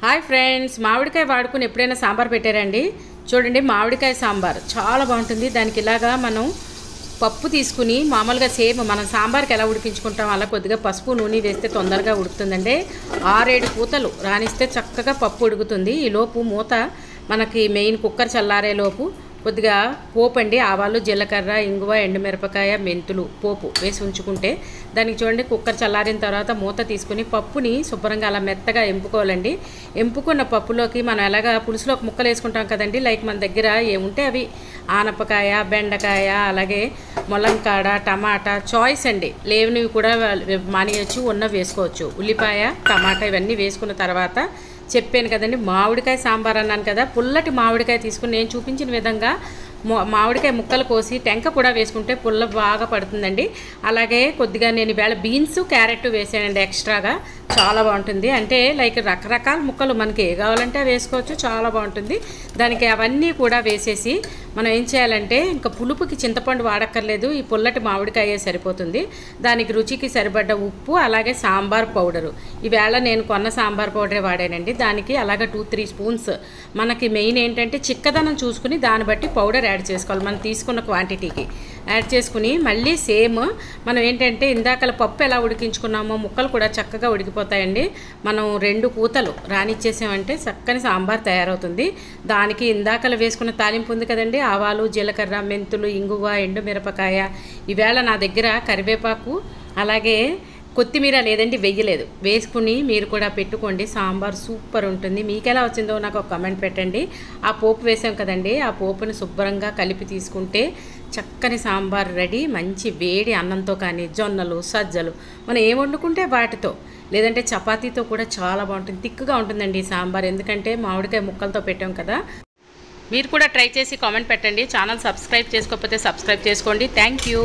Hi friends, మామిడికాయ వాడుకుని ఎప్పుడైనా సాంబార్ పెట్టారండి? చూడండి, మామిడికాయ సాంబార్ చాలా బాగుంటుంది. దానికి ఇలాగా మనం పప్పు తీసుకుని మామూలుగా సేమ్ మనం సాంబార్కి ఎలా ఉడికించుకుంటాం అలా కొద్దిగా పసుపు నూనె వేస్తే తొందరగా ఉడుకుతుందండి. 6-7 పూతలు రానిస్తే చక్కగా పప్పు ఉడుకుతుంది. ఈలోపు మూత మనకి మెయిన్ కుక్కర్ చల్లారే లోపు కొద్దిగా పోపు అండి, ఆవాలు, జీలకర్ర, ఇంగువ, ఎండుమిరపకాయ, మెంతులు పోపు వేసి ఉంచుకుంటే దానికి చూడండి కుక్కర్ చల్లారిన తర్వాత మూత తీసుకుని పప్పుని శుభ్రంగా అలా మెత్తగా ఎంపుకోవాలండి. ఎంపుకున్న పప్పులోకి మనం ఎలాగా పులుసులో ముక్కలు వేసుకుంటాం కదండి, లైక్ మన దగ్గర ఏముంటే అవి ఆనపకాయ, బెండకాయ, అలాగే ములంకాడ, టమాటా చాయిస్ అండి. లేనివి కూడా మానేయచ్చు, ఉన్నవి వేసుకోవచ్చు. ఉల్లిపాయ, టమాటా ఇవన్నీ వేసుకున్న తర్వాత చెప్పాను కదండి, మామిడికాయ సాంబార్ అన్నాను కదా, పుల్లటి మామిడికాయ తీసుకుని నేను చూపించిన విధంగా మామిడికాయ ముక్కలు కోసి టెంక కూడా వేసుకుంటే పుల్ల బాగా పడుతుందండి. అలాగే కొద్దిగా నేను ఈవేళ బీన్స్, క్యారెట్ వేసానండి ఎక్స్ట్రాగా, చాలా బాగుంటుంది. అంటే లైక్ రకరకాల ముక్కలు మనకి ఏ కావాలంటే వేసుకోవచ్చు, చాలా బాగుంటుంది. దానికి అవన్నీ కూడా వేసేసి మనం ఏం చేయాలంటే ఇంకా పులుపుకి చింతపండు వాడక్కర్లేదు, ఈ పుల్లటి మామిడికాయ సరిపోతుంది. దానికి రుచికి సరిపడ్డ ఉప్పు, అలాగే సాంబార్ పౌడరు. ఈవేళ నేను కొన్న సాంబార్ పౌడరే వాడానండి. దానికి అలాగే 2-3 స్పూన్స్ మనకి మెయిన్ ఏంటంటే చిక్కదనం చూసుకుని దాన్ని బట్టి పౌడర్ యాడ్ చేసుకోవాలి. మనం తీసుకున్న క్వాంటిటీకి యాడ్ చేసుకుని మళ్ళీ సేమ్ మనం ఏంటంటే ఇందాకల పప్పు ఎలా ఉడికించుకున్నామో ముక్కలు కూడా చక్కగా ఉడికిపోతాయండి. మనం 2 పూతలు రానిచ్చేసామంటే చక్కని సాంబార్ తయారవుతుంది. దానికి ఇందాకలు వేసుకున్న తాలింపు ఉంది కదండి, ఆవాలు, జీలకర్ర, మెంతులు, ఇంగువ, ఎండుమిరపకాయ, ఈవేళ నా దగ్గర కరివేపాకు అలాగే కొత్తిమీర లేదండి, వెయ్యలేదు, వేసుకుని మీరు కూడా పెట్టుకోండి. సాంబార్ సూపర్ ఉంటుంది. మీకు ఎలా వచ్చిందో నాకు ఒక కమెంట్ పెట్టండి. ఆ పోపు వేసాం కదండి, ఆ పోపుని శుభ్రంగా కలిపి తీసుకుంటే చక్కని సాంబార్ రెడీ. మంచి వేడి అన్నంతో కానీ, జొన్నలు, సజ్జలు మనం ఏం వండుకుంటే వాటితో, లేదంటే చపాతీతో కూడా చాలా బాగుంటుంది. థిక్గా ఉంటుందండి ఈ సాంబార్, ఎందుకంటే మామిడికాయ ముక్కలతో పెట్టాం కదా. మీరు కూడా ట్రై చేసి కామెంట్ పెట్టండి. ఛానల్ సబ్స్క్రైబ్ చేసుకోకపోతే సబ్స్క్రైబ్ చేసుకోండి. Thank you.